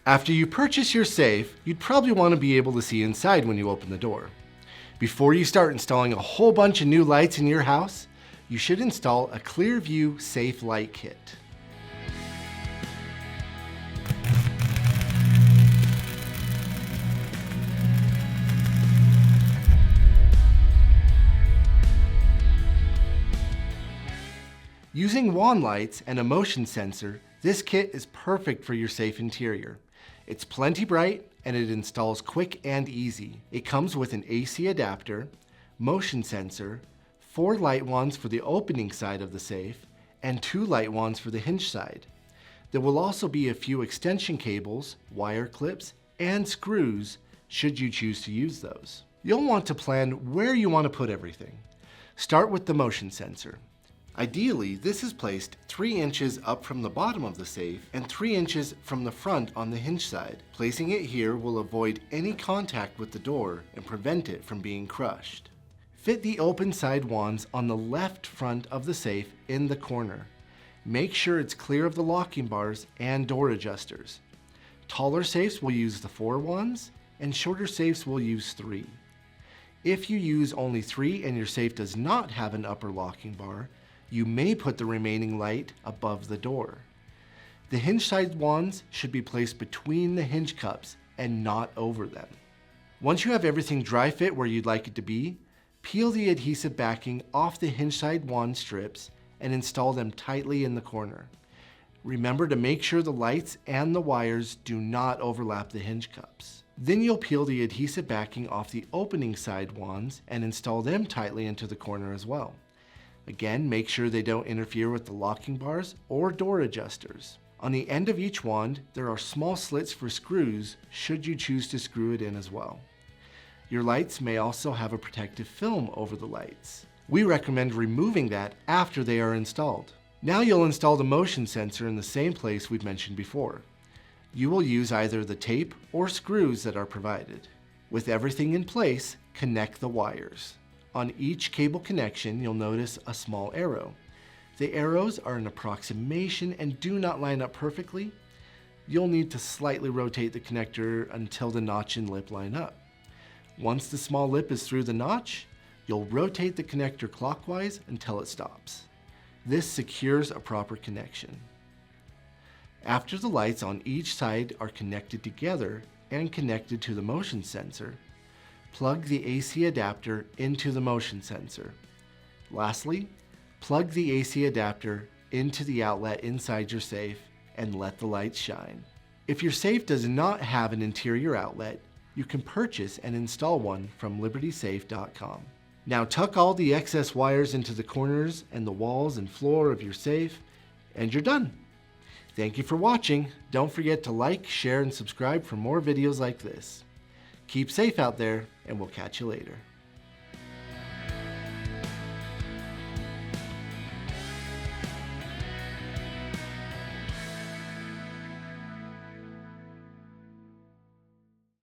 After you purchase your safe, you'd probably want to be able to see inside when you open the door. Before you start installing a whole bunch of new lights in your house, you should install a Clearview Safe Light Kit. Using wand lights and a motion sensor, this kit is perfect for your safe interior. It's plenty bright and it installs quick and easy. It comes with an AC adapter, motion sensor, 4 light wands for the opening side of the safe, and 2 light wands for the hinge side. There will also be a few extension cables, wire clips, and screws should you choose to use those. You'll want to plan where you want to put everything. Start with the motion sensor. Ideally, this is placed 3 inches up from the bottom of the safe and 3 inches from the front on the hinge side. Placing it here will avoid any contact with the door and prevent it from being crushed. Fit the open side wands on the left front of the safe in the corner. Make sure it's clear of the locking bars and door adjusters. Taller safes will use the 4 wands and shorter safes will use 3. If you use only 3 and your safe does not have an upper locking bar, you may put the remaining light above the door. The hinge side wands should be placed between the hinge cups and not over them. Once you have everything dry fit where you'd like it to be, peel the adhesive backing off the hinge side wand strips and install them tightly in the corner. Remember to make sure the lights and the wires do not overlap the hinge cups. Then you'll peel the adhesive backing off the opening side wands and install them tightly into the corner as well. Again, make sure they don't interfere with the locking bars or door adjusters. On the end of each wand, there are small slits for screws should you choose to screw it in as well. Your lights may also have a protective film over the lights. We recommend removing that after they are installed. Now you'll install the motion sensor in the same place we've mentioned before. You will use either the tape or screws that are provided. With everything in place, connect the wires. On each cable connection, you'll notice a small arrow. The arrows are an approximation and do not line up perfectly. You'll need to slightly rotate the connector until the notch and lip line up. Once the small lip is through the notch, you'll rotate the connector clockwise until it stops. This secures a proper connection. After the lights on each side are connected together and connected to the motion sensor, plug the AC adapter into the motion sensor. Lastly, plug the AC adapter into the outlet inside your safe and let the lights shine. If your safe does not have an interior outlet, you can purchase and install one from libertysafe.com. Now tuck all the excess wires into the corners and the walls and floor of your safe, and you're done. Thank you for watching. Don't forget to like, share, and subscribe for more videos like this. Keep safe out there, and we'll catch you later.